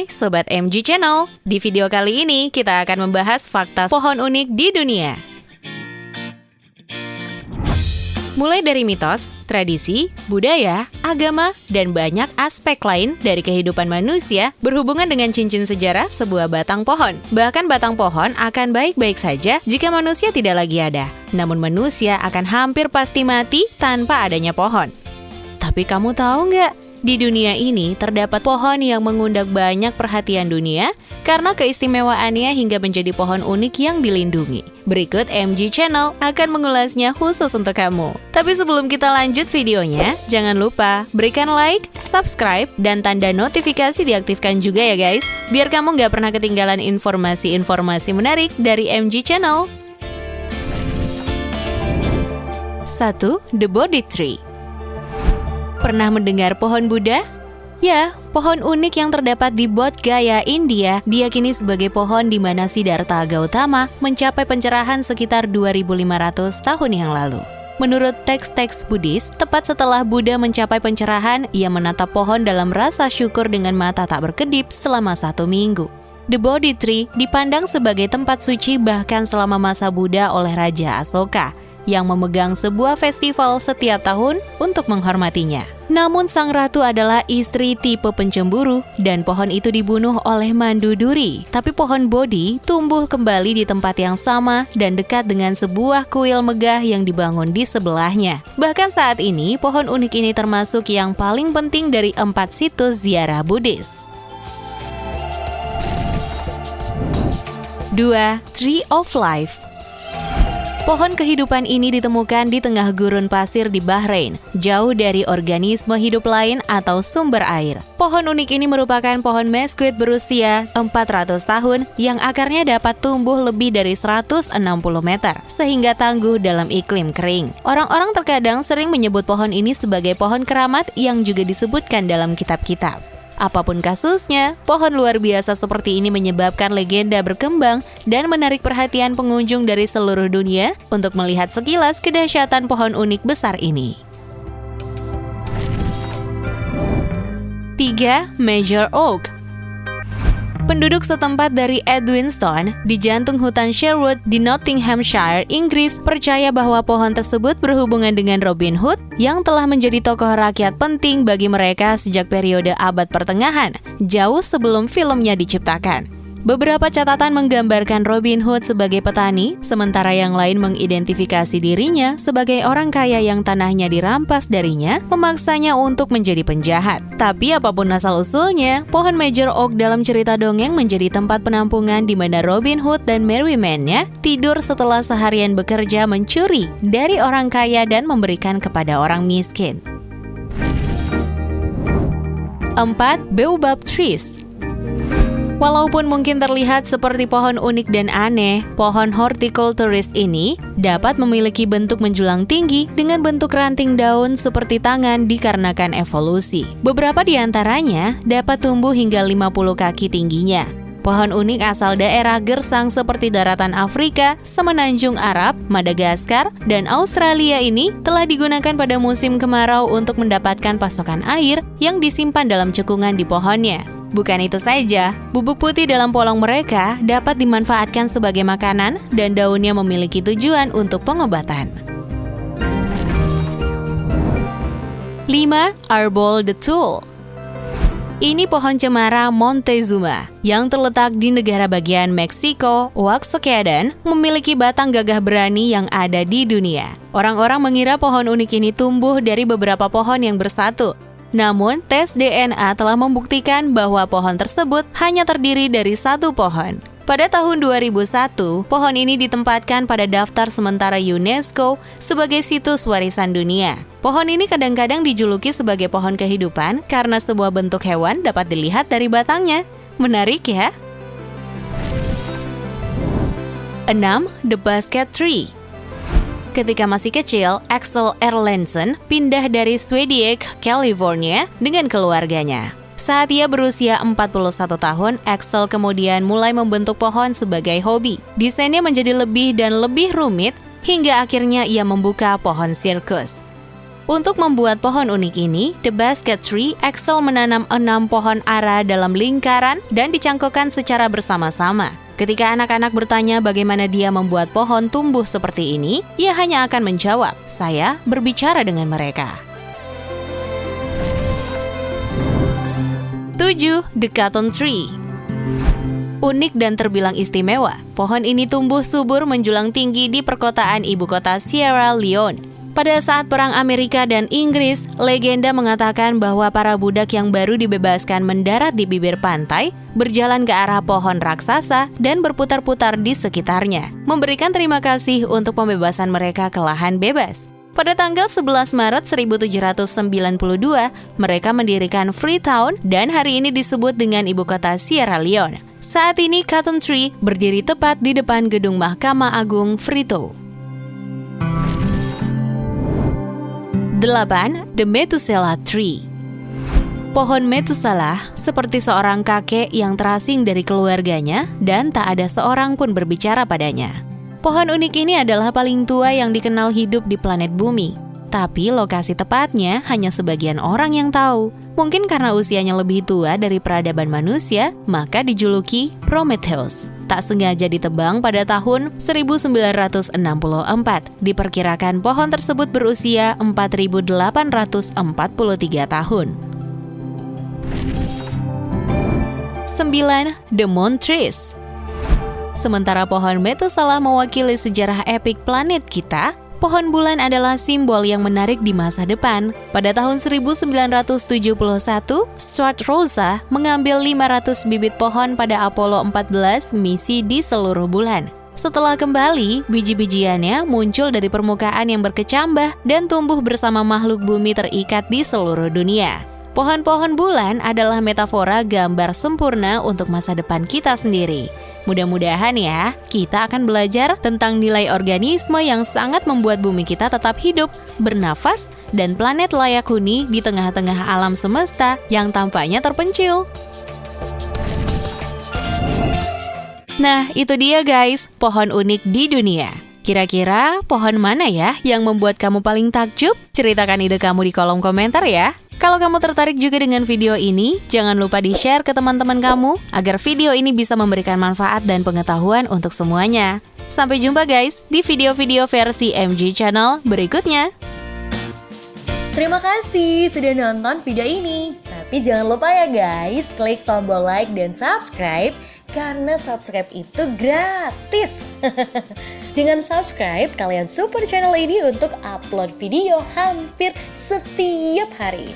Hai Sobat MG Channel, di video kali ini kita akan membahas fakta pohon unik di dunia. Mulai dari mitos, tradisi, budaya, agama, dan banyak aspek lain dari kehidupan manusia berhubungan dengan cincin sejarah sebuah batang pohon. Bahkan batang pohon akan baik-baik saja jika manusia tidak lagi ada. Namun manusia akan hampir pasti mati tanpa adanya pohon. Tapi kamu tahu nggak? Di dunia ini terdapat pohon yang mengundang banyak perhatian dunia karena keistimewaannya hingga menjadi pohon unik yang dilindungi. Berikut MG Channel akan mengulasnya khusus untuk kamu. Tapi sebelum kita lanjut videonya, jangan lupa berikan like, subscribe, dan tanda notifikasi diaktifkan juga ya guys, biar kamu nggak pernah ketinggalan informasi-informasi menarik dari MG Channel. 1. The Bodhi Tree. Pernah mendengar pohon Buddha? Ya, pohon unik yang terdapat di Bodh Gaya, India, diyakini sebagai pohon di mana Siddhartha Gautama mencapai pencerahan sekitar 2500 tahun yang lalu. Menurut teks-teks Buddhis, tepat setelah Buddha mencapai pencerahan, ia menatap pohon dalam rasa syukur dengan mata tak berkedip selama 1 minggu. The Bodhi Tree dipandang sebagai tempat suci bahkan selama masa Buddha oleh Raja Asoka, yang memegang sebuah festival setiap tahun untuk menghormatinya. Namun sang ratu adalah istri tipe pencemburu dan pohon itu dibunuh oleh Manduduri. Tapi pohon Bodhi tumbuh kembali di tempat yang sama dan dekat dengan sebuah kuil megah yang dibangun di sebelahnya. Bahkan saat ini, pohon unik ini termasuk yang paling penting dari 4 situs ziarah Buddhis. 2. Tree of Life. Pohon kehidupan ini ditemukan di tengah gurun pasir di Bahrain, jauh dari organisme hidup lain atau sumber air. Pohon unik ini merupakan pohon mesquite berusia 400 tahun yang akarnya dapat tumbuh lebih dari 160 meter, sehingga tangguh dalam iklim kering. Orang-orang terkadang sering menyebut pohon ini sebagai pohon keramat yang juga disebutkan dalam kitab-kitab. Apapun kasusnya, pohon luar biasa seperti ini menyebabkan legenda berkembang dan menarik perhatian pengunjung dari seluruh dunia untuk melihat sekilas kedahsyatan pohon unik besar ini. 3. Major Oak. Penduduk setempat dari Edwinstone, di jantung hutan Sherwood di Nottinghamshire, Inggris, percaya bahwa pohon tersebut berhubungan dengan Robin Hood yang telah menjadi tokoh rakyat penting bagi mereka sejak periode abad pertengahan, jauh sebelum filmnya diciptakan. Beberapa catatan menggambarkan Robin Hood sebagai petani, sementara yang lain mengidentifikasi dirinya sebagai orang kaya yang tanahnya dirampas darinya, memaksanya untuk menjadi penjahat. Tapi apapun asal-usulnya, pohon Major Oak dalam cerita dongeng menjadi tempat penampungan di mana Robin Hood dan Merry Men-nya tidur setelah seharian bekerja mencuri dari orang kaya dan memberikan kepada orang miskin. 4. Baobab Trees. Walaupun mungkin terlihat seperti pohon unik dan aneh, pohon hortikulturis ini dapat memiliki bentuk menjulang tinggi dengan bentuk ranting daun seperti tangan dikarenakan evolusi. Beberapa di antaranya dapat tumbuh hingga 50 kaki tingginya. Pohon unik asal daerah gersang seperti daratan Afrika, Semenanjung Arab, Madagaskar, dan Australia ini telah digunakan pada musim kemarau untuk mendapatkan pasokan air yang disimpan dalam cekungan di pohonnya. Bukan itu saja, bubuk putih dalam polong mereka dapat dimanfaatkan sebagai makanan dan daunnya memiliki tujuan untuk pengobatan. 5. Arbol the Tule. Ini pohon cemara Montezuma yang terletak di negara bagian Meksiko, Oaxaca, memiliki batang gagah berani yang ada di dunia. Orang-orang mengira pohon unik ini tumbuh dari beberapa pohon yang bersatu. Namun, tes DNA telah membuktikan bahwa pohon tersebut hanya terdiri dari 1 pohon. Pada tahun 2001, pohon ini ditempatkan pada daftar sementara UNESCO sebagai situs warisan dunia. Pohon ini kadang-kadang dijuluki sebagai pohon kehidupan karena sebuah bentuk hewan dapat dilihat dari batangnya. Menarik ya? 6. The Basket Tree. Ketika masih kecil, Axel Erlandsen pindah dari Swediak, California dengan keluarganya. Saat ia berusia 41 tahun, Axel kemudian mulai membentuk pohon sebagai hobi. Desainnya menjadi lebih dan lebih rumit hingga akhirnya ia membuka pohon sirkus. Untuk membuat pohon unik ini, The Basket Tree Axel menanam 6 pohon ara dalam lingkaran dan dicangkokkan secara bersama-sama. Ketika anak-anak bertanya bagaimana dia membuat pohon tumbuh seperti ini, ia hanya akan menjawab, "Saya berbicara dengan mereka." 7. The Cotton Tree. Unik dan terbilang istimewa, pohon ini tumbuh subur menjulang tinggi di perkotaan ibu kota Sierra Leone. Pada saat Perang Amerika dan Inggris, legenda mengatakan bahwa para budak yang baru dibebaskan mendarat di bibir pantai, berjalan ke arah pohon raksasa dan berputar-putar di sekitarnya, memberikan terima kasih untuk pembebasan mereka ke lahan bebas. Pada tanggal 11 Maret 1792, mereka mendirikan Freetown dan hari ini disebut dengan ibu kota Sierra Leone. Saat ini Cotton Tree berdiri tepat di depan gedung Mahkamah Agung Freetown. 8. The Methuselah Tree. Pohon Methuselah seperti seorang kakek yang terasing dari keluarganya dan tak ada seorang pun berbicara padanya. Pohon unik ini adalah paling tua yang dikenal hidup di planet bumi. Tapi lokasi tepatnya hanya sebagian orang yang tahu. Mungkin karena usianya lebih tua dari peradaban manusia, maka dijuluki Prometheus. Tak sengaja ditebang pada tahun 1964. Diperkirakan pohon tersebut berusia 4.843 tahun. 9. The Moon Trees. Sementara pohon Methuselah mewakili sejarah epik planet kita, pohon bulan adalah simbol yang menarik di masa depan. Pada tahun 1971, Stuart Roosa mengambil 500 bibit pohon pada Apollo 14 misi di seluruh bulan. Setelah kembali, biji-bijiannya muncul dari permukaan yang berkecambah dan tumbuh bersama makhluk bumi terikat di seluruh dunia. Pohon-pohon bulan adalah metafora gambar sempurna untuk masa depan kita sendiri. Mudah-mudahan ya, kita akan belajar tentang nilai organisme yang sangat membuat bumi kita tetap hidup, bernafas, dan planet layak huni di tengah-tengah alam semesta yang tampaknya terpencil. Nah, itu dia guys, pohon unik di dunia. Kira-kira pohon mana ya yang membuat kamu paling takjub? Ceritakan ide kamu di kolom komentar ya. Kalau kamu tertarik juga dengan video ini, jangan lupa di-share ke teman-teman kamu agar video ini bisa memberikan manfaat dan pengetahuan untuk semuanya. Sampai jumpa guys di video-video versi MG Channel berikutnya. Terima kasih sudah nonton video ini. Tapi jangan lupa ya guys, klik tombol like dan subscribe karena subscribe itu gratis. Dengan subscribe, kalian support channel ini untuk upload video hampir setiap hari.